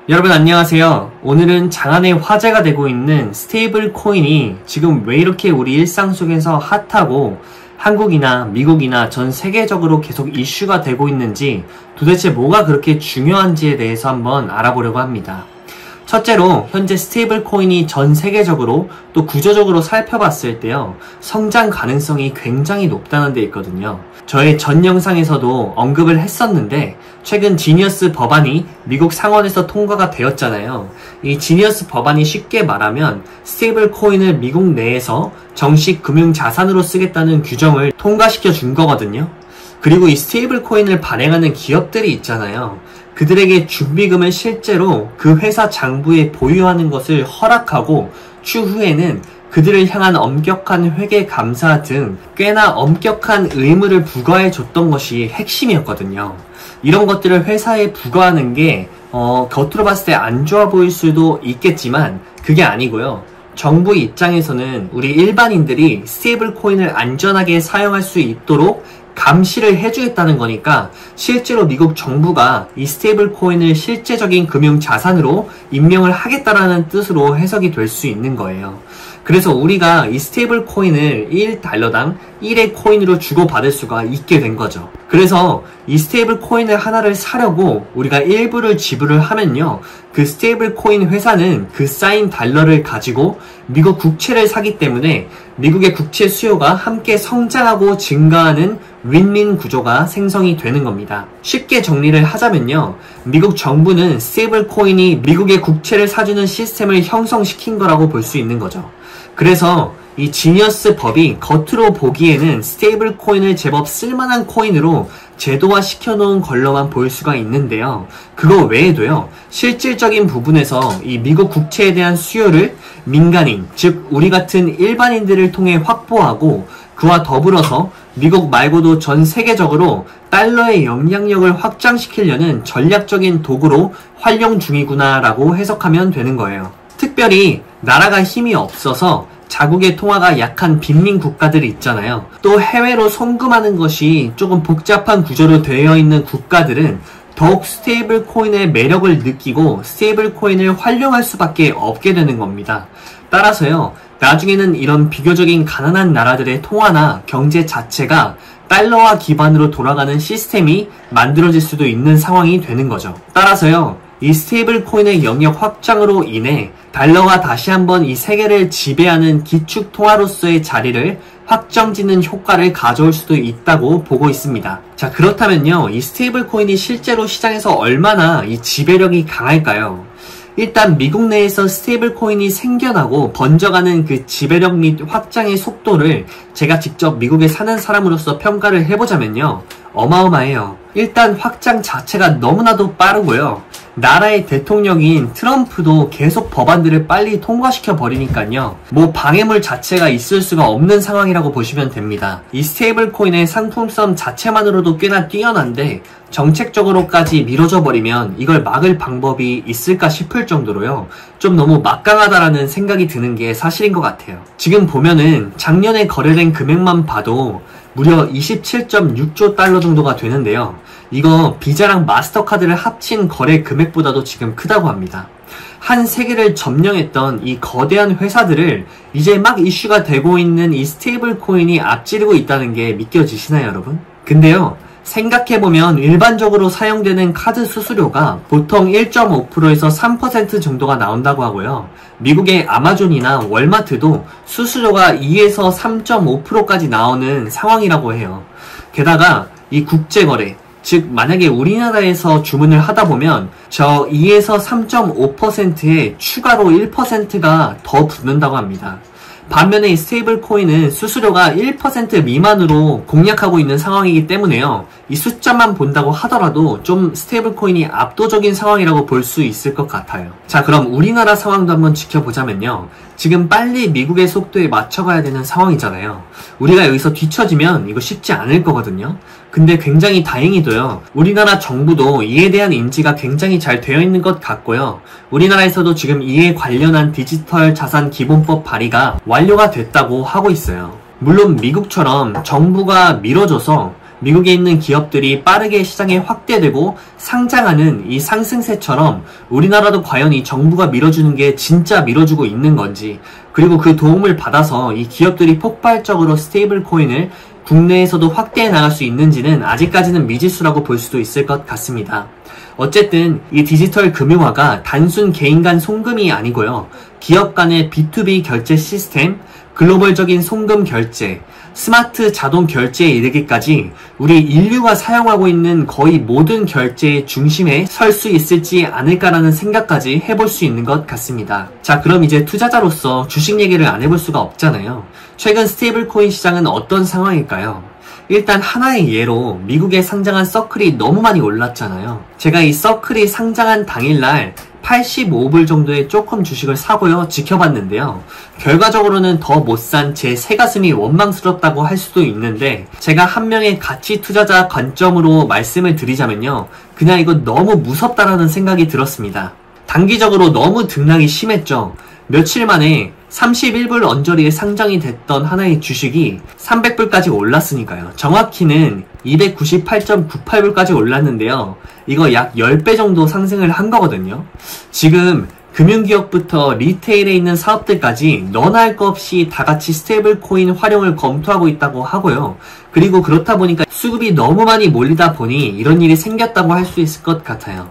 여러분 안녕하세요. 오늘은 장안의 화제가 되고 있는 스테이블 코인이 지금 왜 이렇게 우리 일상 속에서 핫하고 한국이나 미국이나 전 세계적으로 계속 이슈가 되고 있는지 도대체 뭐가 그렇게 중요한지에 대해서 한번 알아보려고 합니다. 첫째로 현재 스테이블 코인이 전 세계적으로 또 구조적으로 살펴봤을 때요, 성장 가능성이 굉장히 높다는 데 있거든요. 저의 전 영상에서도 언급을 했었는데 최근 지니어스 법안이 미국 상원에서 통과가 되었잖아요. 이 지니어스 법안이 쉽게 말하면 스테이블 코인을 미국 내에서 정식 금융 자산으로 쓰겠다는 규정을 통과시켜 준 거거든요. 그리고 이 스테이블 코인을 발행하는 기업들이 있잖아요. 그들에게 준비금을 실제로 그 회사 장부에 보유하는 것을 허락하고 추후에는 그들을 향한 엄격한 회계 감사 등 꽤나 엄격한 의무를 부과해 줬던 것이 핵심이었거든요. 이런 것들을 회사에 부과하는 게 겉으로 봤을 때 안 좋아 보일 수도 있겠지만 그게 아니고요. 정부 입장에서는 우리 일반인들이 스테이블 코인을 안전하게 사용할 수 있도록 감시를 해주겠다는 거니까 실제로 미국 정부가 이 스테이블 코인을 실제적인 금융 자산으로 임명을 하겠다라는 뜻으로 해석이 될 수 있는 거예요. 그래서 우리가 이 스테이블 코인을 1달러당 1의 코인으로 주고받을 수가 있게 된 거죠. 그래서 이 스테이블 코인을 하나를 사려고 우리가 일부를 지불을 하면요, 그 스테이블 코인 회사는 그 쌓인 달러를 가지고 미국 국채를 사기 때문에 미국의 국채 수요가 함께 성장하고 증가하는 윈윈 구조가 생성이 되는 겁니다. 쉽게 정리를 하자면요, 미국 정부는 스테이블 코인이 미국의 국채를 사주는 시스템을 형성시킨 거라고 볼 수 있는 거죠. 그래서 이 지니어스 법이 겉으로 보기에는 스테이블 코인을 제법 쓸만한 코인으로 제도화 시켜놓은 걸로만 보일 수가 있는데요. 그거 외에도요, 실질적인 부분에서 이 미국 국채에 대한 수요를 민간인, 즉 우리 같은 일반인들을 통해 확보하고 그와 더불어서 미국 말고도 전 세계적으로 달러의 영향력을 확장시키려는 전략적인 도구로 활용 중이구나 라고 해석하면 되는 거예요. 특별히 나라가 힘이 없어서 자국의 통화가 약한 빈민 국가들이 있잖아요. 또 해외로 송금하는 것이 조금 복잡한 구조로 되어 있는 국가들은 더욱 스테이블 코인의 매력을 느끼고 스테이블 코인을 활용할 수밖에 없게 되는 겁니다. 따라서요, 나중에는 이런 비교적인 가난한 나라들의 통화나 경제 자체가 달러화 기반으로 돌아가는 시스템이 만들어질 수도 있는 상황이 되는 거죠. 따라서요, 이 스테이블 코인의 영역 확장으로 인해 달러가 다시 한번 이 세계를 지배하는 기축 통화로서의 자리를 확정짓는 효과를 가져올 수도 있다고 보고 있습니다. 자, 그렇다면요, 이 스테이블 코인이 실제로 시장에서 얼마나 이 지배력이 강할까요? 일단 미국 내에서 스테이블 코인이 생겨나고 번져가는 그 지배력 및 확장의 속도를 제가 직접 미국에 사는 사람으로서 평가를 해보자면요, 어마어마해요. 일단 확장 자체가 너무나도 빠르고요. 나라의 대통령인 트럼프도 계속 법안들을 빨리 통과시켜 버리니까요, 뭐 방해물 자체가 있을 수가 없는 상황이라고 보시면 됩니다. 이 스테이블 코인의 상품성 자체만으로도 꽤나 뛰어난데 정책적으로까지 미뤄져 버리면 이걸 막을 방법이 있을까 싶을 정도로요, 좀 너무 막강하다라는 생각이 드는 게 사실인 것 같아요. 지금 보면은 작년에 거래된 금액만 봐도 무려 27.6조 달러 정도가 되는데요. 이거 비자랑 마스터카드를 합친 거래 금액보다도 지금 크다고 합니다. 한 세계를 점령했던 이 거대한 회사들을 이제 막 이슈가 되고 있는 이 스테이블 코인이 앞지르고 있다는 게 믿겨지시나요, 여러분? 근데요, 생각해보면 일반적으로 사용되는 카드 수수료가 보통 1.5%에서 3% 정도가 나온다고 하고요. 미국의 아마존이나 월마트도 수수료가 2에서 3.5%까지 나오는 상황이라고 해요. 게다가 이 국제거래, 즉 만약에 우리나라에서 주문을 하다 보면 저 2에서 3.5%에 추가로 1%가 더 붙는다고 합니다. 반면에 이 스테이블 코인은 수수료가 1% 미만으로 공략하고 있는 상황이기 때문에요, 이 숫자만 본다고 하더라도 좀 스테이블 코인이 압도적인 상황이라고 볼 수 있을 것 같아요. 자, 그럼 우리나라 상황도 한번 지켜보자면요, 지금 빨리 미국의 속도에 맞춰가야 되는 상황이잖아요. 우리가 여기서 뒤처지면 이거 쉽지 않을 거거든요. 근데 굉장히 다행히도요, 우리나라 정부도 이에 대한 인지가 굉장히 잘 되어 있는 것 같고요. 우리나라에서도 지금 이에 관련한 디지털 자산 기본법 발의가 완료가 됐다고 하고 있어요. 물론 미국처럼 정부가 밀어줘서 미국에 있는 기업들이 빠르게 시장에 확대되고 상장하는 이 상승세처럼 우리나라도 과연 이 정부가 밀어주는 게 진짜 밀어주고 있는 건지, 그리고 그 도움을 받아서 이 기업들이 폭발적으로 스테이블 코인을 국내에서도 확대해 나갈 수 있는지는 아직까지는 미지수라고 볼 수도 있을 것 같습니다. 어쨌든 이 디지털 금융화가 단순 개인 간 송금이 아니고요. 기업 간의 B2B 결제 시스템, 글로벌적인 송금 결제, 스마트 자동 결제에 이르기까지 우리 인류가 사용하고 있는 거의 모든 결제의 중심에 설 수 있을지 않을까라는 생각까지 해볼 수 있는 것 같습니다. 자, 그럼 이제 투자자로서 주식 얘기를 안 해볼 수가 없잖아요. 최근 스테이블 코인 시장은 어떤 상황일까요? 일단 하나의 예로 미국에 상장한 서클이 너무 많이 올랐잖아요. 제가 이 서클이 상장한 당일날 85불 정도의 조금 주식을 사고요, 지켜봤는데요. 결과적으로는 더 못 산 제 새가슴이 원망스럽다고 할 수도 있는데, 제가 한 명의 가치 투자자 관점으로 말씀을 드리자면요, 그냥 이거 너무 무섭다라는 생각이 들었습니다. 단기적으로 너무 등락이 심했죠. 며칠 만에 31불 언저리에 상장이 됐던 하나의 주식이 300불까지 올랐으니까요. 정확히는 298.98불까지 올랐는데요. 이거 약 10배 정도 상승을 한 거거든요. 지금 금융기업부터 리테일에 있는 사업들까지 너나 할 것 없이 다같이 스테이블 코인 활용을 검토하고 있다고 하고요. 그리고 그렇다 보니까 수급이 너무 많이 몰리다 보니 이런 일이 생겼다고 할 수 있을 것 같아요.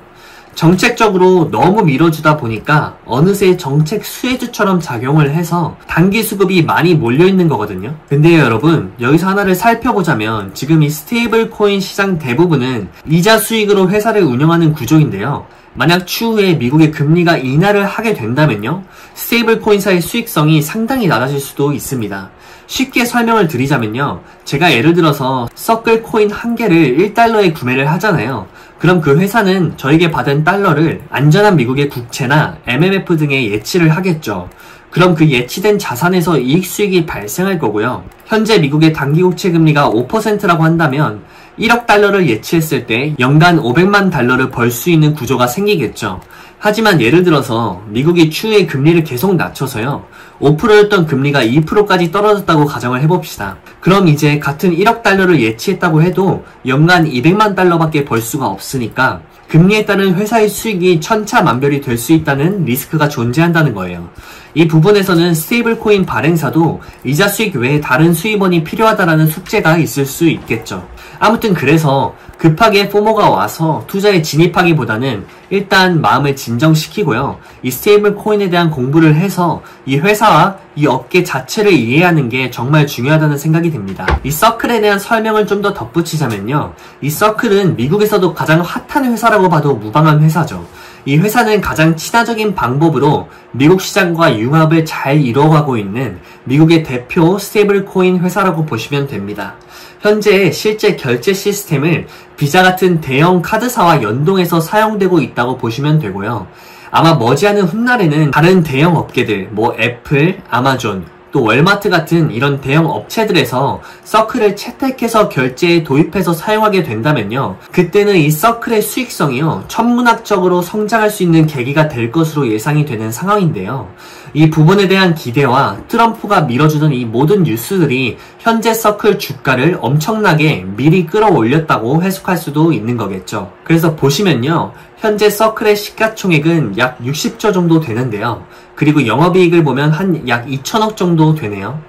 정책적으로 너무 밀어주다 보니까 어느새 정책 수혜주처럼 작용을 해서 단기 수급이 많이 몰려있는 거거든요. 근데요, 여러분, 여기서 하나를 살펴보자면 지금 이 스테이블 코인 시장 대부분은 이자 수익으로 회사를 운영하는 구조인데요. 만약 추후에 미국의 금리가 인하를 하게 된다면요, 스테이블 코인사의 수익성이 상당히 낮아질 수도 있습니다. 쉽게 설명을 드리자면요, 제가 예를 들어서 서클 코인 한 개를 1달러에 구매를 하잖아요. 그럼 그 회사는 저에게 받은 달러를 안전한 미국의 국채나 MMF 등에 예치를 하겠죠. 그럼 그 예치된 자산에서 이익 수익이 발생할 거고요. 현재 미국의 단기 국채 금리가 5%라고 한다면 1억 달러를 예치했을 때 연간 500만 달러를 벌 수 있는 구조가 생기겠죠. 하지만 예를 들어서 미국이 추후에 금리를 계속 낮춰서요, 5%였던 금리가 2%까지 떨어졌다고 가정을 해봅시다. 그럼 이제 같은 1억 달러를 예치했다고 해도 연간 200만 달러밖에 벌 수가 없으니까 금리에 따른 회사의 수익이 천차만별이 될 수 있다는 리스크가 존재한다는 거예요. 이 부분에서는 스테이블 코인 발행사도 이자 수익 외에 다른 수입원이 필요하다라는 숙제가 있을 수 있겠죠. 아무튼 그래서 급하게 포모가 와서 투자에 진입하기보다는 일단 마음을 진정시키고요, 이 스테이블 코인에 대한 공부를 해서 이 회사와 이 업계 자체를 이해하는 게 정말 중요하다는 생각이 듭니다. 이 서클에 대한 설명을 좀 더 덧붙이자면요, 이 서클은 미국에서도 가장 핫한 회사라고 봐도 무방한 회사죠. 이 회사는 가장 친화적인 방법으로 미국 시장과 융합을 잘 이루어가고 있는 미국의 대표 스테이블 코인 회사라고 보시면 됩니다. 현재 실제 결제 시스템을 비자 같은 대형 카드사와 연동해서 사용되고 있다고 보시면 되고요. 아마 머지않은 훗날에는 다른 대형 업계들, 뭐 애플, 아마존, 또 월마트 같은 이런 대형 업체들에서 서클을 채택해서 결제에 도입해서 사용하게 된다면요, 그때는 이 서클의 수익성이요, 천문학적으로 성장할 수 있는 계기가 될 것으로 예상이 되는 상황인데요. 이 부분에 대한 기대와 트럼프가 밀어주는 이 모든 뉴스들이 현재 서클 주가를 엄청나게 미리 끌어올렸다고 해석할 수도 있는 거겠죠. 그래서 보시면요, 현재 서클의 시가총액은 약 60조 정도 되는데요. 그리고 영업이익을 보면 한 약 2천억 정도 되네요.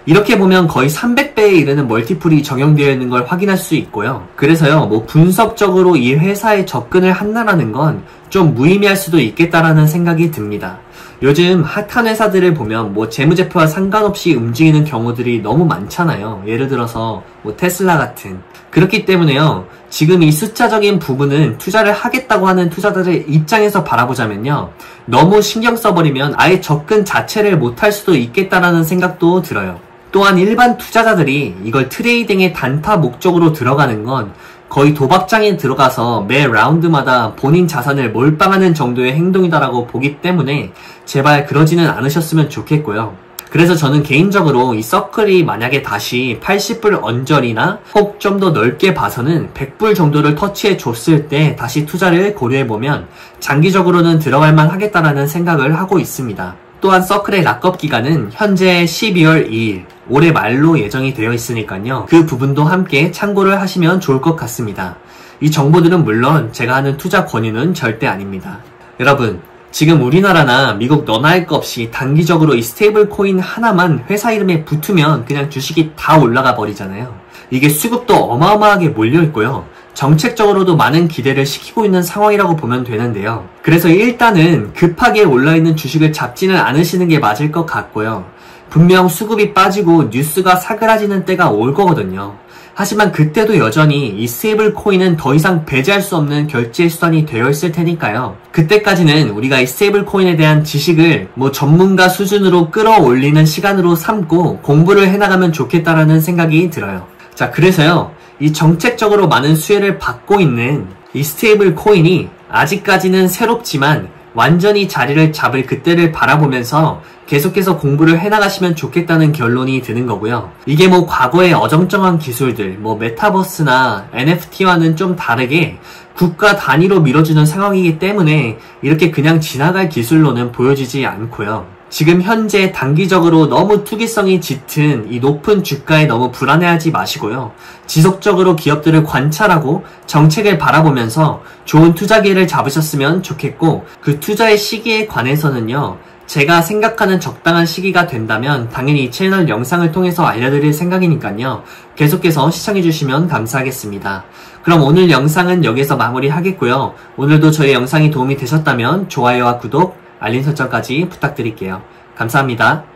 이렇게 보면 거의 300배에 이르는 멀티플이 적용되어 있는 걸 확인할 수 있고요. 그래서요, 뭐 분석적으로 이 회사에 접근을 한다라는 건 좀 무의미할 수도 있겠다라는 생각이 듭니다. 요즘 핫한 회사들을 보면 뭐 재무제표와 상관없이 움직이는 경우들이 너무 많잖아요. 예를 들어서 뭐 테슬라 같은. 그렇기 때문에요, 지금 이 숫자적인 부분은 투자를 하겠다고 하는 투자자들의 입장에서 바라보자면요, 너무 신경 써버리면 아예 접근 자체를 못할 수도 있겠다라는 생각도 들어요. 또한 일반 투자자들이 이걸 트레이딩의 단타 목적으로 들어가는 건 거의 도박장에 들어가서 매 라운드마다 본인 자산을 몰빵하는 정도의 행동이다라고 보기 때문에 제발 그러지는 않으셨으면 좋겠고요. 그래서 저는 개인적으로 이 서클이 만약에 다시 80불 언저리나 혹 좀 더 넓게 봐서는 100불 정도를 터치해 줬을 때 다시 투자를 고려해보면 장기적으로는 들어갈만 하겠다라는 생각을 하고 있습니다. 또한 서클의 락업 기간은 현재 12월 2일, 올해 말로 예정이 되어 있으니까요. 그 부분도 함께 참고를 하시면 좋을 것 같습니다. 이 정보들은 물론 제가 하는 투자 권유는 절대 아닙니다. 여러분, 지금 우리나라나 미국 너나 할 것 없이 단기적으로 이 스테이블 코인 하나만 회사 이름에 붙으면 그냥 주식이 다 올라가 버리잖아요. 이게 수급도 어마어마하게 몰려 있고요. 정책적으로도 많은 기대를 시키고 있는 상황이라고 보면 되는데요. 그래서 일단은 급하게 올라있는 주식을 잡지는 않으시는 게 맞을 것 같고요. 분명 수급이 빠지고 뉴스가 사그라지는 때가 올 거거든요. 하지만 그때도 여전히 이 스테이블 코인은 더 이상 배제할 수 없는 결제 수단이 되어 있을 테니까요. 그때까지는 우리가 이 스테이블 코인에 대한 지식을 전문가 수준으로 끌어올리는 시간으로 삼고 공부를 해나가면 좋겠다라는 생각이 들어요. 자, 그래서요. 이 정책적으로 많은 수혜를 받고 있는 이 스테이블 코인이 아직까지는 새롭지만 완전히 자리를 잡을 그때를 바라보면서 계속해서 공부를 해나가시면 좋겠다는 결론이 드는 거고요. 이게 과거의 어정쩡한 기술들, 메타버스나 NFT와는 좀 다르게 국가 단위로 밀어주는 상황이기 때문에 이렇게 그냥 지나갈 기술로는 보여지지 않고요. 지금 현재 단기적으로 너무 투기성이 짙은 이 높은 주가에 너무 불안해하지 마시고요. 지속적으로 기업들을 관찰하고 정책을 바라보면서 좋은 투자 기회를 잡으셨으면 좋겠고, 그 투자의 시기에 관해서는요. 제가 생각하는 적당한 시기가 된다면 당연히 이 채널 영상을 통해서 알려드릴 생각이니까요. 계속해서 시청해주시면 감사하겠습니다. 그럼 오늘 영상은 여기서 마무리하겠고요. 오늘도 저의 영상이 도움이 되셨다면 좋아요와 구독, 알림 설정까지 부탁드릴게요. 감사합니다.